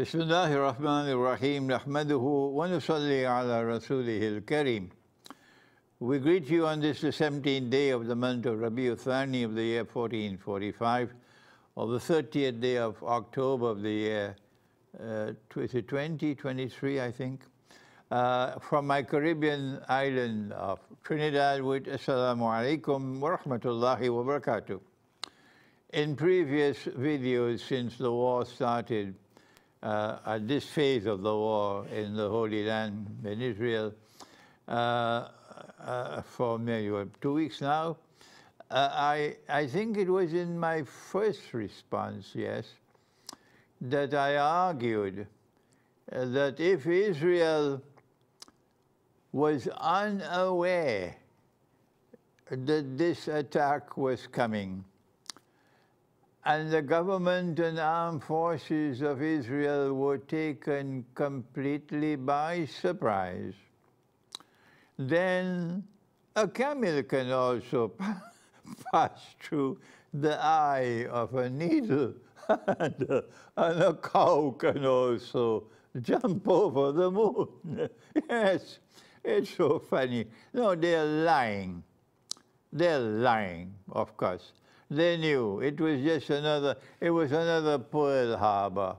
بسم الله الرحمن الرحيم نحمده ونصلي على رسوله الكريم. We greet you on this the 17th day of the month of Rabiul Thani of the year 1445, of the 30th day of October of the year 2023, I think, from my Caribbean island of Trinidad with Assalamu alaikum wa rahmatullahi wa barakatuh. In previous videos since the war started, at this phase of the war in the Holy Land, in Israel, for maybe 2 weeks now, I think it was in my first response, yes, that I argued that if Israel was unaware that this attack was coming, and the government and armed forces of Israel were taken completely by surprise, then a camel can also pass through the eye of a needle, and a cow can also jump over the moon. Yes, it's so funny. No, they're lying. They're lying, of course. They knew it was just another Pearl Harbor.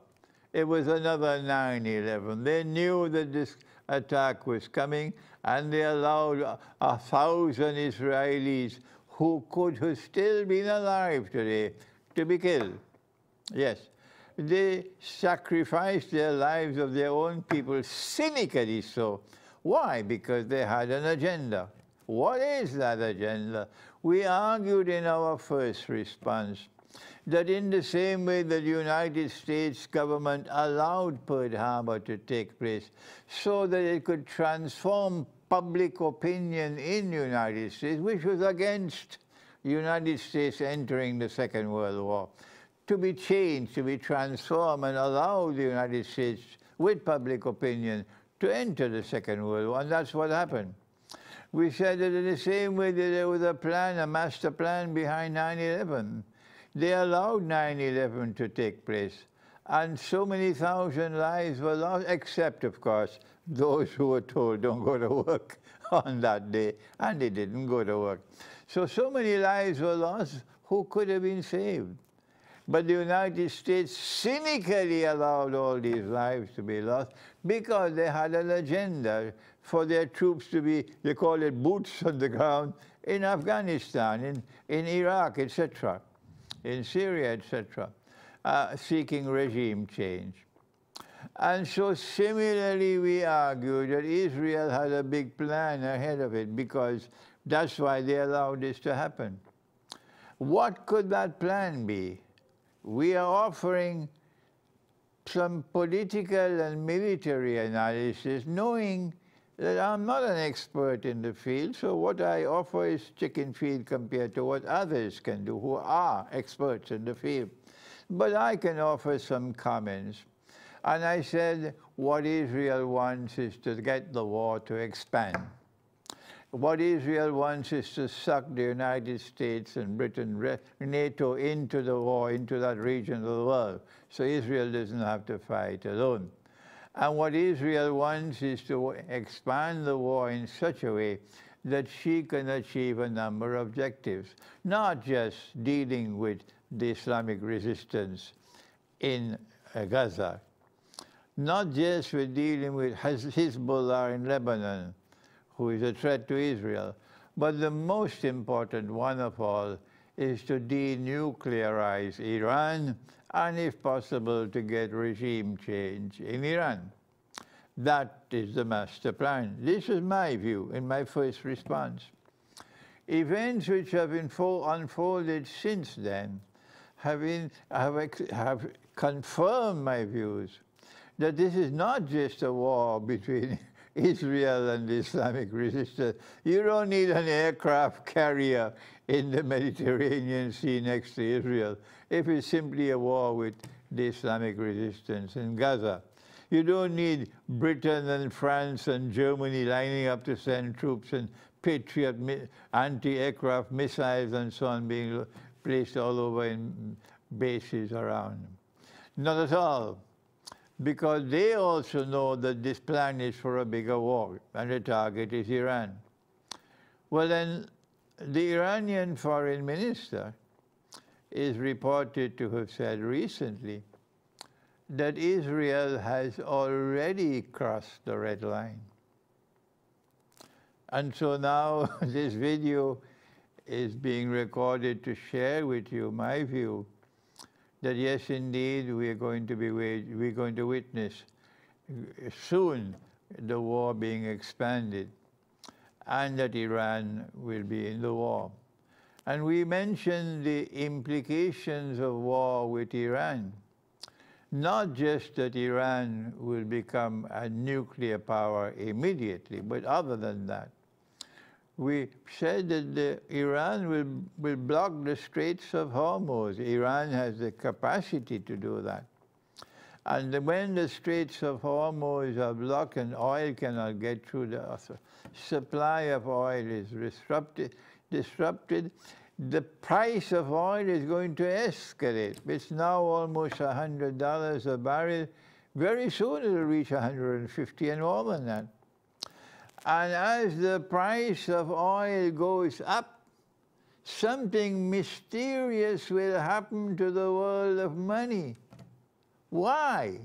It was another 9/11. They knew that this attack was coming, and they allowed 1,000 Israelis who could have still been alive today to be killed. Yes, they sacrificed their lives of their own people, cynically so. Why? Because they had an agenda. What is that agenda? We argued in our first response that in the same way the United States government allowed Pearl Harbor to take place so that it could transform public opinion in the United States, which was against the United States entering the Second World War, to be changed, to be transformed, and allow the United States, with public opinion, to enter the Second World War, and that's what happened. We said that in the same way that there was a plan, a master plan behind 9/11. They allowed 9/11 to take place. And so many thousand lives were lost, except, of course, those who were told don't go to work on that day, and they didn't go to work. So many lives were lost who could have been saved. But the United States cynically allowed all these lives to be lost because they had an agenda for their troops to be, they call it boots on the ground, in Afghanistan, in Iraq, etc., in Syria, etc., seeking regime change. And so similarly we argue that Israel had a big plan ahead of it because that's why they allowed this to happen. What could that plan be? We are offering some political and military analysis, knowing that I'm not an expert in the field, so what I offer is chicken feed compared to what others can do who are experts in the field. But I can offer some comments. And I said what Israel wants is to get the war to expand. What Israel wants is to suck the United States and Britain, NATO, into the war, into that region of the world, so Israel doesn't have to fight alone. And what Israel wants is to expand the war in such a way that she can achieve a number of objectives, not just dealing with the Islamic resistance in Gaza, not just with dealing with Hezbollah in Lebanon, who is a threat to Israel, but the most important one of all is to denuclearize Iran and, if possible, to get regime change in Iran. That is the master plan. This is my view in my first response. Events which have unfolded since then have confirmed my views that this is not just a war between Israel and the Islamic resistance. You don't need an aircraft carrier in the Mediterranean Sea next to Israel if it's simply a war with the Islamic resistance in Gaza. You don't need Britain and France and Germany lining up to send troops and Patriot anti-aircraft missiles and so on being placed all over in bases around them. Not at all. because they also know that this plan is for a bigger war, and the target is Iran. Well, then, the Iranian foreign minister is reported to have said recently that Israel has already crossed the red line. And so now this video is being recorded to share with you my view that yes, indeed, we're going to witness soon the war being expanded, and that Iran will be in the war. And we mentioned the implications of war with Iran. Not just that Iran will become a nuclear power immediately, but other than that. We said that Iran will block the Straits of Hormuz. Iran has the capacity to do that. And when the Straits of Hormuz are blocked and oil cannot get through, the supply of oil is disrupted, the price of oil is going to escalate. It's now almost $100 a barrel. Very soon it'll reach 150 and more than that. And as the price of oil goes up, something mysterious will happen to the world of money. Why?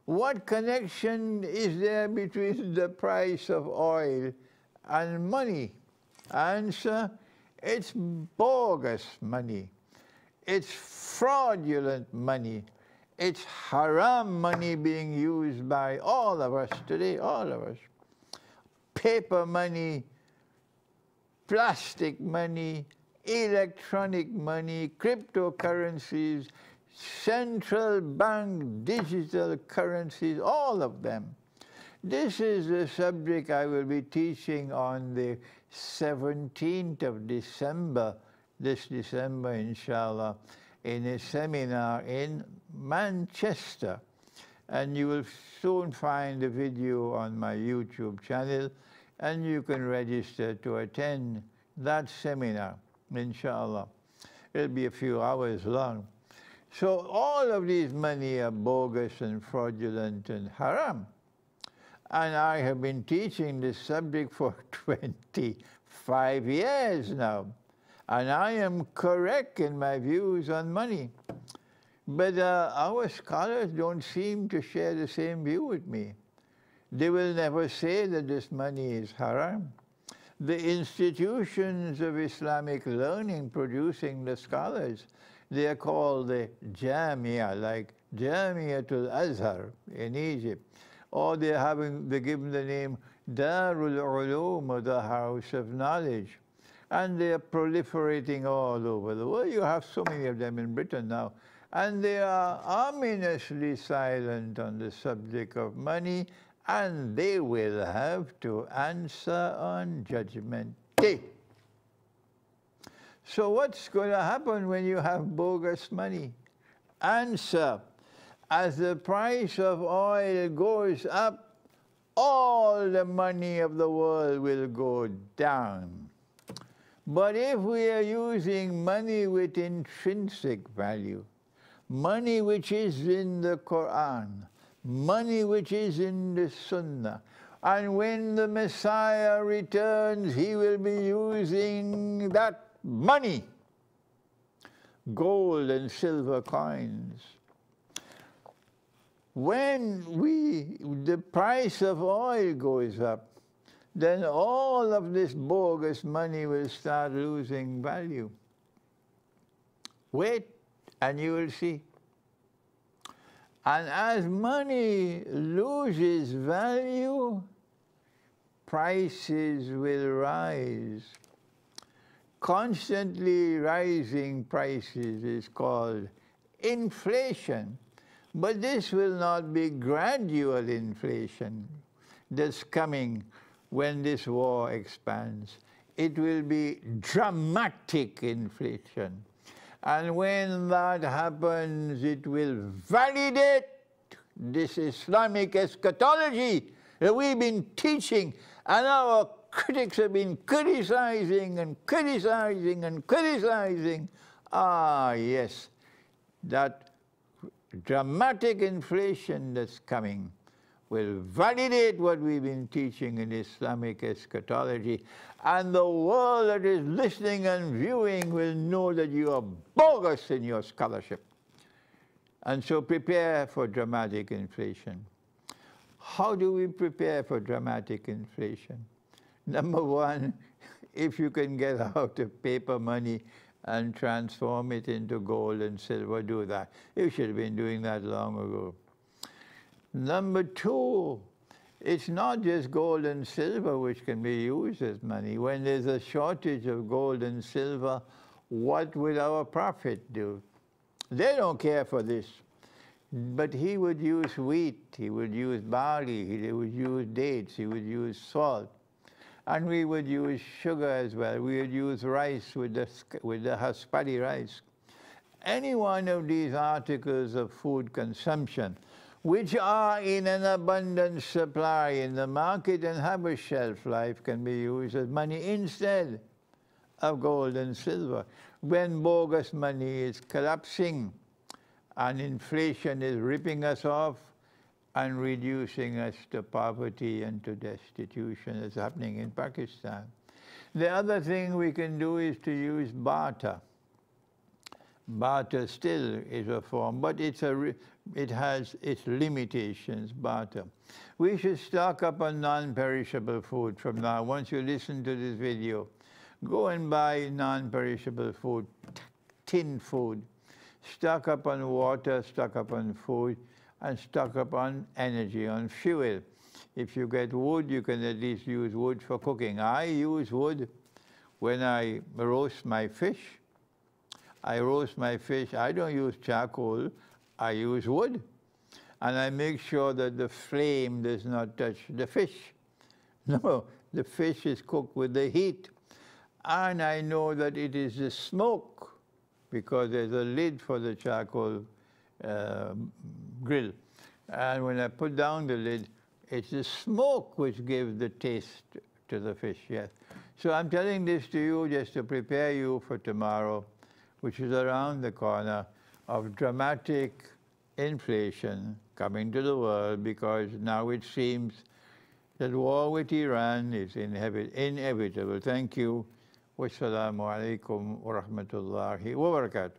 What connection is there between the price of oil and money? Answer, it's bogus money. It's fraudulent money. It's haram money being used by all of us today, all of us. Paper money, plastic money, electronic money, cryptocurrencies, central bank digital currencies, all of them. This is the subject I will be teaching on the 17th of December, this December, inshallah, in a seminar in Manchester. And you will soon find the video on my YouTube channel, and you can register to attend that seminar, inshallah. It'll be a few hours long. So all of these money are bogus and fraudulent and haram. And I have been teaching this subject for 25 years now. And I am correct in my views on money. But our scholars don't seem to share the same view with me. They will never say that this money is haram. The institutions of Islamic learning producing the scholars, they are called the Jamia, like Jamiatul Azhar in Egypt. Or they're given the name Darul Ulum, or the House of Knowledge. And they are proliferating all over the world. You have so many of them in Britain now. And they are ominously silent on the subject of money, and they will have to answer on Judgment Day. So what's going to happen when you have bogus money? Answer, as the price of oil goes up, all the money of the world will go down. But if we are using money with intrinsic value, money which is in the Quran, money which is in the Sunnah, and when the Messiah returns, he will be using that money, gold and silver coins. When the price of oil goes up, then all of this bogus money will start losing value. Wait, and you will see. And as money loses value, prices will rise. Constantly rising prices is called inflation. But this will not be gradual inflation that's coming when this war expands. It will be dramatic inflation. And when that happens, it will validate this Islamic eschatology that we've been teaching, and our critics have been criticizing and criticizing and criticizing. Ah, yes, that dramatic inflation that's coming will validate what we've been teaching in Islamic eschatology, and the world that is listening and viewing will know that you are bogus in your scholarship. And so prepare for dramatic inflation. How do we prepare for dramatic inflation? Number one, if you can get out of paper money and transform it into gold and silver, do that. You should have been doing that long ago. Number two, it's not just gold and silver which can be used as money. When there's a shortage of gold and silver, what will our prophet do? They don't care for this. But he would use wheat, he would use barley, he would use dates, he would use salt. And we would use sugar as well. We would use rice with the haspadi rice. Any one of these articles of food consumption, which are in an abundant supply in the market and have a shelf life, can be used as money instead of gold and silver. When bogus money is collapsing and inflation is ripping us off and reducing us to poverty and to destitution, as happening in Pakistan. The other thing we can do is to use barter. Barter still is a form, but it has its limitations, barter. We should stock up on non-perishable food from now. Once you listen to this video, go and buy non-perishable food, tin food. Stock up on water, stock up on food, and stock up on energy, on fuel. If you get wood, you can at least use wood for cooking. I use wood when I roast my fish. I roast my fish. I don't use charcoal. I use wood. And I make sure that the flame does not touch the fish. No, the fish is cooked with the heat. And I know that it is the smoke, because there's a lid for the charcoal grill. And when I put down the lid, it's the smoke which gives the taste to the fish, yes. So I'm telling this to you just to prepare you for tomorrow, which is around the corner, of dramatic inflation coming to the world, because now it seems that war with Iran is inevitable. Thank you. Wassalamu alaikum wa rahmatullahi wa barakatuh.